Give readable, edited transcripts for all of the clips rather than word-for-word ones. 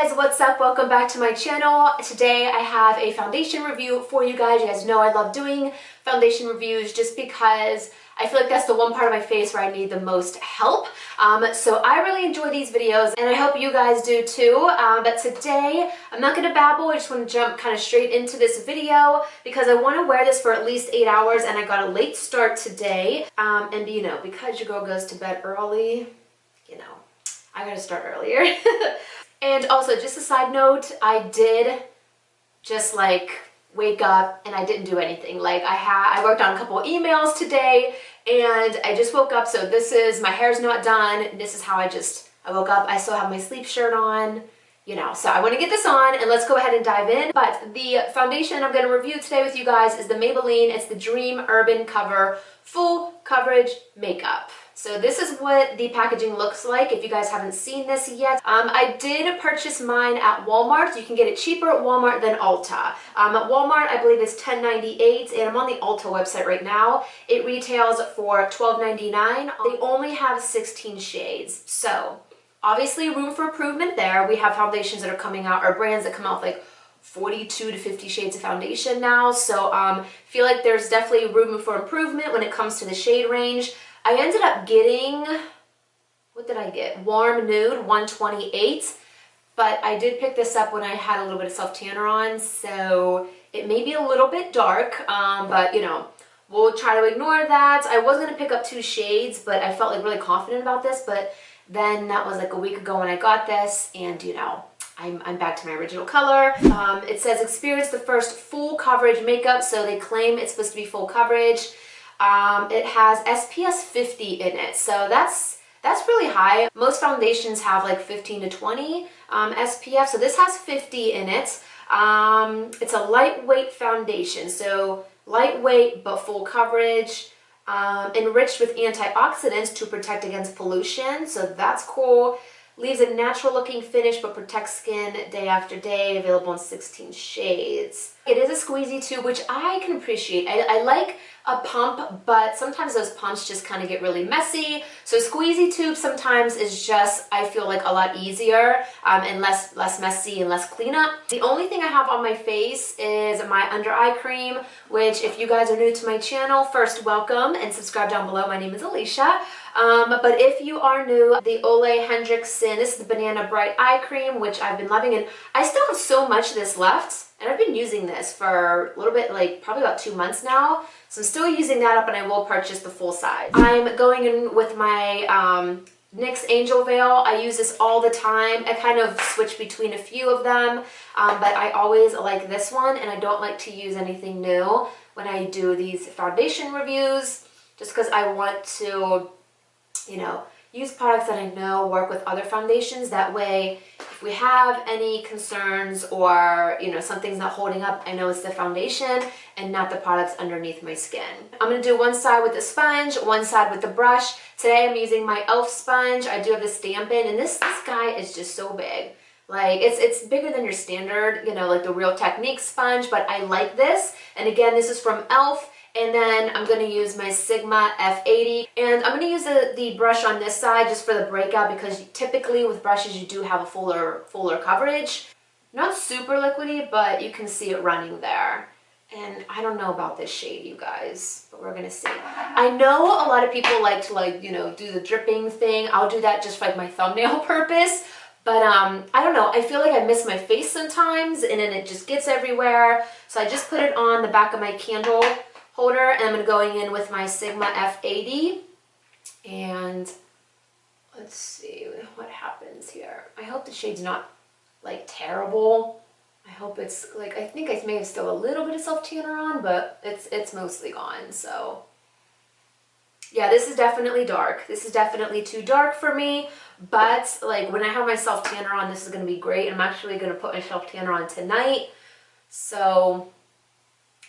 guys, what's up? Welcome back to my channel. Today I have a foundation review for you guys. You guys know I love doing foundation reviews just because I feel like that's the one part of my face where I need the most help. So I really enjoy these videos and I hope you guys do too. But today I'm not going to babble. I just want to jump kind of straight into this video because I want to wear this for at least 8 hours and I got a late start today. And you know, because your girl goes to bed early, you know, I gotta start earlier. And also, just a side note, I did just like wake up and I didn't do anything. Like I worked on a couple of emails today and I just woke up. So this is, my hair's not done. This is how I woke up. I still have my sleep shirt on, you know, so I want to get this on and let's go ahead and dive in. But the foundation I'm going to review today with you guys is the Maybelline. It's the Dream Urban Cover Full Coverage Makeup. So this is what the packaging looks like if you guys haven't seen this yet. I did purchase mine at Walmart. You can get it cheaper at Walmart than Ulta. At Walmart, I believe it's $10.98, and I'm on the Ulta website right now. It retails for $12.99. They only have 16 shades. So obviously room for improvement there. We have foundations that are coming out, or brands that come out with like 42 to 50 shades of foundation now. So feel like there's definitely room for improvement when it comes to the shade range. I ended up getting, what did I get? Warm Nude 128, but I did pick this up when I had a little bit of self-tanner on, so it may be a little bit dark, but you know, we'll try to ignore that. I was going to pick up 2 shades, but I felt like really confident about this, but then that was like a week ago when I got this, and you know, I'm back to my original color. It says experience the first full coverage makeup, so they claim it's supposed to be full coverage. It has SPF 50 in it, so that's really high. Most foundations have like 15 to 20 SPF, so this has 50 in it. It's a lightweight foundation, so lightweight but full coverage, enriched with antioxidants to protect against pollution, so that's cool. Leaves a natural looking finish but protects skin day after day, available in 16 shades. It is a squeezy tube, which I can appreciate. I like a pump, but sometimes those pumps just kind of get really messy. So squeezy tube sometimes is just, I feel like, a lot easier and less messy and less cleanup. The only thing I have on my face is my under eye cream, which if you guys are new to my channel, first welcome and subscribe down below. My name is Alicia. But if you are new, the Ole Hendrickson, this is the Banana Bright Eye Cream, which I've been loving, and I still have so much of this left, and I've been using this for a little bit, like probably about 2 months now, so I'm still using that up, and I will purchase the full size. I'm going in with my NYX Angel Veil. I use this all the time. I kind of switch between a few of them, but I always like this one, and I don't like to use anything new when I do these foundation reviews, just because I want to, you know, use products that I know work with other foundations. That way, if we have any concerns or, you know, something's not holding up, I know it's the foundation and not the products underneath my skin. I'm going to do one side with the sponge, one side with the brush. Today I'm using my e.l.f. sponge. I do have the stamp in, and this guy is just so big. Like, it's bigger than your standard, you know, like the Real Technique sponge, but I like this. And again, this is from e.l.f. And then I'm going to use my Sigma F80. And I'm going to use the brush on this side just for the breakout, because typically with brushes you do have a fuller coverage. Not super liquidy, but you can see it running there. And I don't know about this shade, you guys, but we're going to see. I know a lot of people like to, like, you know, do the dripping thing. I'll do that just for like my thumbnail purpose. But I don't know, I feel like I miss my face sometimes and then it just gets everywhere. So I just put it on the back of my candle holder, and I'm going to go in with my Sigma F80, and let's see what happens here. I hope the shade's not like terrible. I hope it's like, I think I may have still a little bit of self-tanner on, but it's mostly gone. So yeah, this is definitely dark. This is definitely too dark for me, but like when I have my self-tanner on, this is going to be great. I'm actually going to put my self-tanner on tonight, so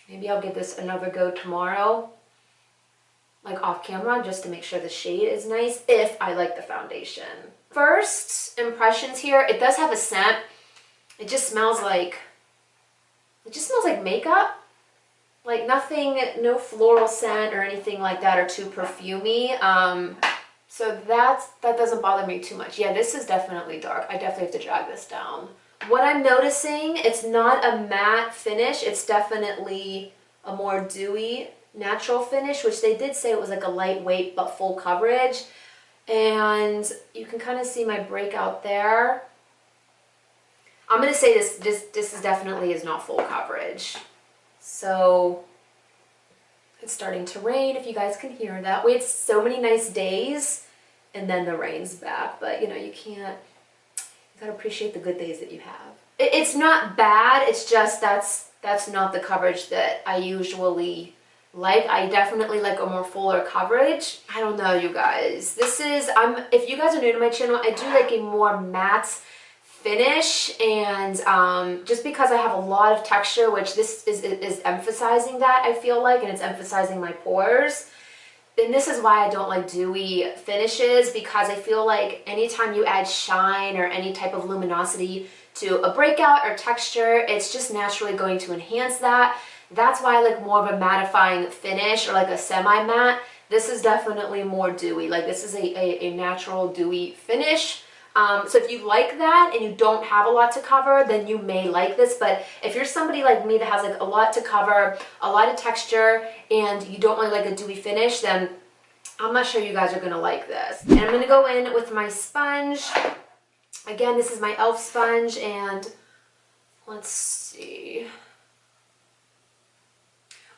maybe I'll give this another go tomorrow, like off camera, just to make sure the shade is nice, if I like the foundation. First impressions here, it does have a scent. It just smells like makeup. Like nothing, no floral scent or anything like that, or too perfumey. So that doesn't bother me too much. Yeah, this is definitely dark. I definitely have to drag this down. What I'm noticing, it's not a matte finish. It's definitely a more dewy, natural finish, which they did say it was like a lightweight but full coverage. And you can kind of see my breakout there. I'm gonna say this is definitely is not full coverage. So it's starting to rain, if you guys can hear that. We had so many nice days and then the rain's back, but you know, you gotta appreciate the good days that you have. It's not bad, it's just that's not the coverage that I usually like. I definitely like a more fuller coverage. I don't know, you guys. If you guys are new to my channel, I do like a more matte finish, and just because I have a lot of texture, which this is emphasizing that, I feel like, and it's emphasizing my pores. And this is why I don't like dewy finishes, because I feel like anytime you add shine or any type of luminosity to a breakout or texture, it's just naturally going to enhance that. That's why I like more of a mattifying finish, or like a semi-matte. This is definitely more dewy. Like, this is a natural dewy finish. So if you like that and you don't have a lot to cover, then you may like this. But if you're somebody like me that has like a lot to cover, a lot of texture, and you don't really like a dewy finish, then I'm not sure you guys are gonna like this. And I'm gonna go in with my sponge. Again, this is my e.l.f. sponge, and let's see.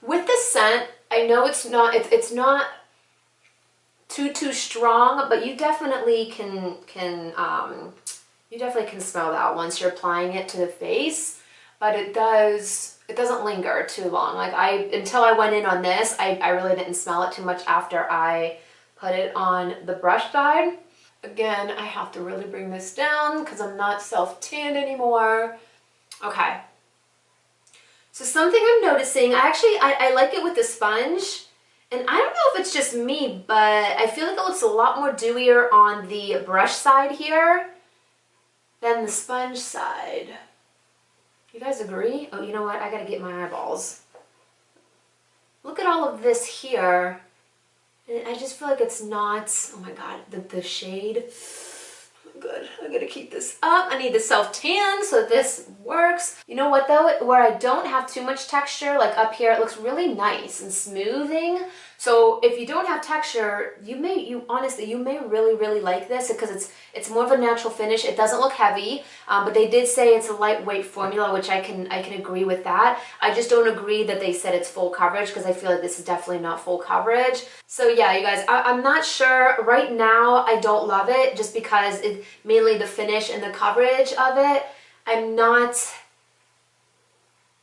With the scent, I know it's not too strong, but you definitely can smell that once you're applying it to the face. But it doesn't linger too long. Like, until I went in on this, I really didn't smell it too much after I put it on the brush side. Again, I have to really bring this down because I'm not self-tanned anymore. Okay. So something I'm noticing, I like it with the sponge. And I don't know if it's just me, but I feel like it looks a lot more dewier on the brush side here than the sponge side. You guys agree? Oh, you know what? I gotta get my eyeballs. Look at all of this here. And I just feel like it's not, oh my God, the shade. Good. I gotta keep this up. I need the self-tan, so this works. You know what though? Where I don't have too much texture, like up here, it looks really nice and smoothing. So if you don't have texture, you may really like this, because it's more of a natural finish. It doesn't look heavy, but they did say it's a lightweight formula, which I can agree with that. I just don't agree that they said it's full coverage, because I feel like this is definitely not full coverage. So yeah, you guys, I'm not sure. Right now, I don't love it, just because mainly the finish and the coverage of it.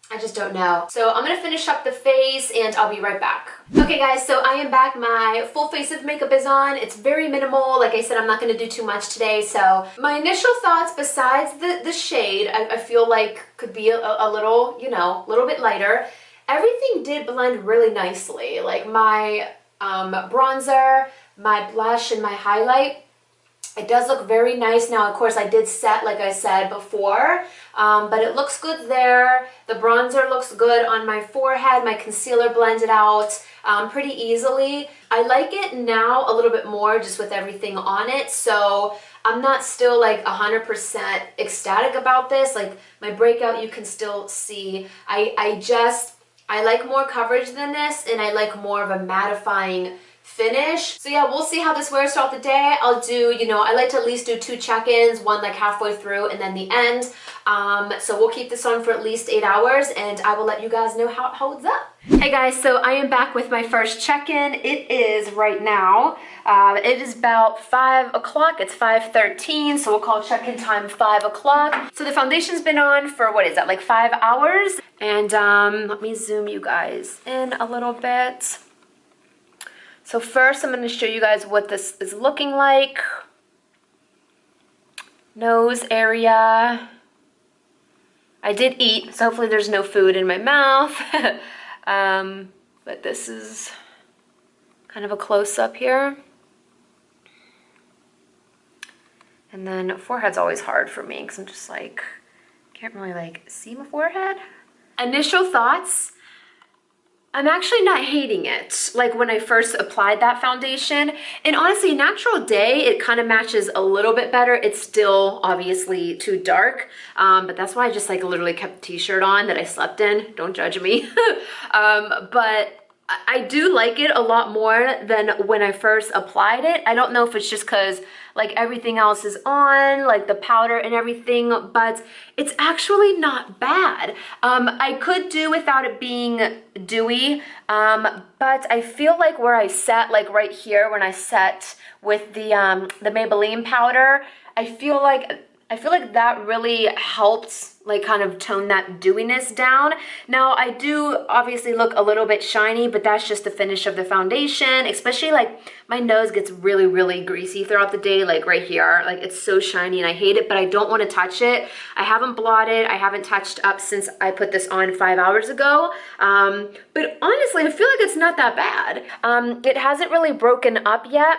I just don't know. So I'm gonna finish up the face and I'll be right back. Okay guys, so I am back. My full face of makeup is on. It's very minimal. Like I said, I'm not gonna do too much today. So my initial thoughts, besides the shade, I feel like could be a little, a little bit lighter. Everything did blend really nicely. Like my bronzer, my blush, and my highlight, it does look very nice. Now, of course, I did set, like I said before, but it looks good there. The bronzer looks good on my forehead. My concealer blended out pretty easily. I like it now a little bit more, just with everything on it. So I'm not still like 100% ecstatic about this. Like my breakout, you can still see. I like more coverage than this, and I like more of a mattifying finish. So yeah, we'll see how this wears throughout the day. I'll do, I like to at least do 2 check-ins, one like halfway through and then the end. So we'll keep this on for at least 8 hours, and I will let you guys know how it holds up. Hey guys, so I am back with my first check-in. It is right now, it is about 5 o'clock. It's 5:13, so we'll call check-in time 5 o'clock. So the foundation's been on for, what is that, like 5 hours? And let me zoom you guys in a little bit. So first, I'm going to show you guys what this is looking like. Nose area. I did eat, so hopefully there's no food in my mouth. But this is kind of a close-up here. And then forehead's always hard for me, because I'm just like, can't really like see my forehead. Initial thoughts. I'm actually not hating it, like when I first applied that foundation. And honestly, Natural Day, it kind of matches a little bit better. It's still obviously too dark, but that's why I just like literally kept the t-shirt on that I slept in. Don't judge me. But I do like it a lot more than when I first applied it. I don't know if it's just because like everything else is on, like the powder and everything, but it's actually not bad. I could do without it being dewy, but I feel like where I set, like right here when I set with the Maybelline powder, I feel like that really helped like kind of tone that dewiness down. Now I do obviously look a little bit shiny, but that's just the finish of the foundation, especially like my nose gets really, really greasy throughout the day, like right here. Like it's so shiny and I hate it, but I don't want to touch it. I haven't blotted, I haven't touched up since I put this on 5 hours ago. But honestly, I feel like it's not that bad. It hasn't really broken up yet.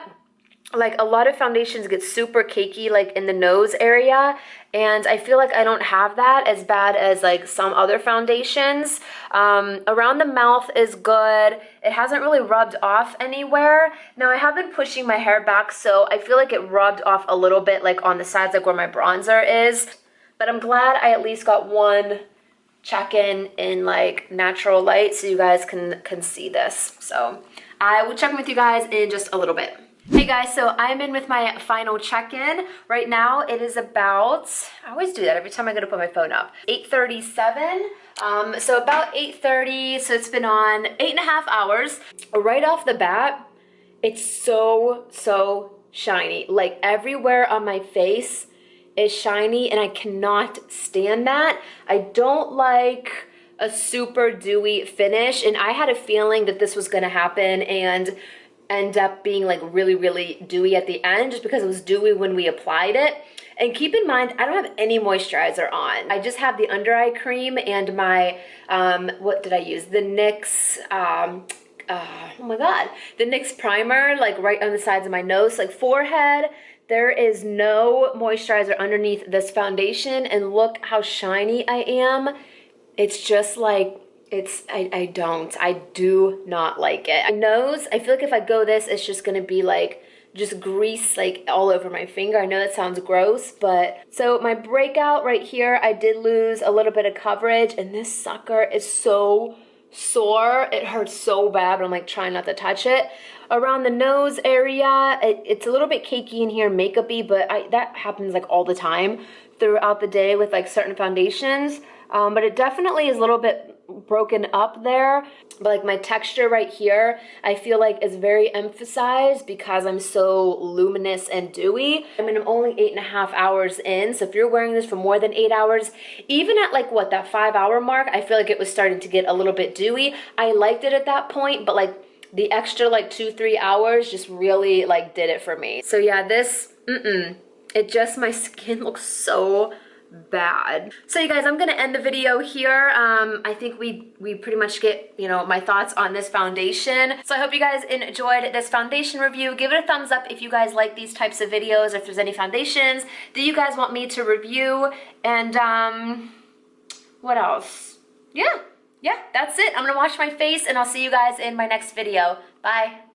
Like a lot of foundations get super cakey like in the nose area, and I feel like I don't have that as bad as like some other foundations. Around the mouth is good. It hasn't really rubbed off anywhere. Now I have been pushing my hair back, so I feel like it rubbed off a little bit like on the sides, like where my bronzer is. But I'm glad I at least got one check-in in like natural light so you guys can see this. So I will check in with you guys in just a little bit. Hey guys, so I'm in with my final check-in. Right now it is about, I always do that every time I go to put my phone up, 8:37. So about 8:30, so it's been on 8.5 hours. Right off the bat, it's so shiny. Like everywhere on my face is shiny and I cannot stand that. I don't like a super dewy finish, and I had a feeling that this was gonna happen and end up being like really, really dewy at the end just because it was dewy when we applied it. And keep in mind, I don't have any moisturizer on. I just have the under eye cream and my, what did I use? The NYX, oh my God, the NYX primer, like right on the sides of my nose, like forehead. There is no moisturizer underneath this foundation, and look how shiny I am. It's just like, I do not like it. My nose, I feel like if I go this, it's just gonna be like, just grease like all over my finger. I know that sounds gross, but so my breakout right here, I did lose a little bit of coverage, and this sucker is so sore. It hurts so bad, but I'm like trying not to touch it. Around the nose area, it's a little bit cakey in here, makeup-y, but that happens like all the time throughout the day with like certain foundations. But it definitely is a little bit broken up there. But like my texture right here, I feel like is very emphasized because I'm so luminous and dewy. I mean, I'm only 8.5 hours in, so if you're wearing this for more than 8 hours, even at like what, that 5 hour mark, I feel like it was starting to get a little bit dewy. I liked it at that point, but like the extra like 2-3 hours just really like did it for me. So yeah, this, it just, my skin looks so bad. So you guys, I'm gonna end the video here. I think we pretty much get, you know, my thoughts on this foundation. So I hope you guys enjoyed this foundation review. Give it a thumbs up if you guys like these types of videos, or if there's any foundations that you guys want me to review. And what else? Yeah, that's it. I'm gonna wash my face, and I'll see you guys in my next video. Bye.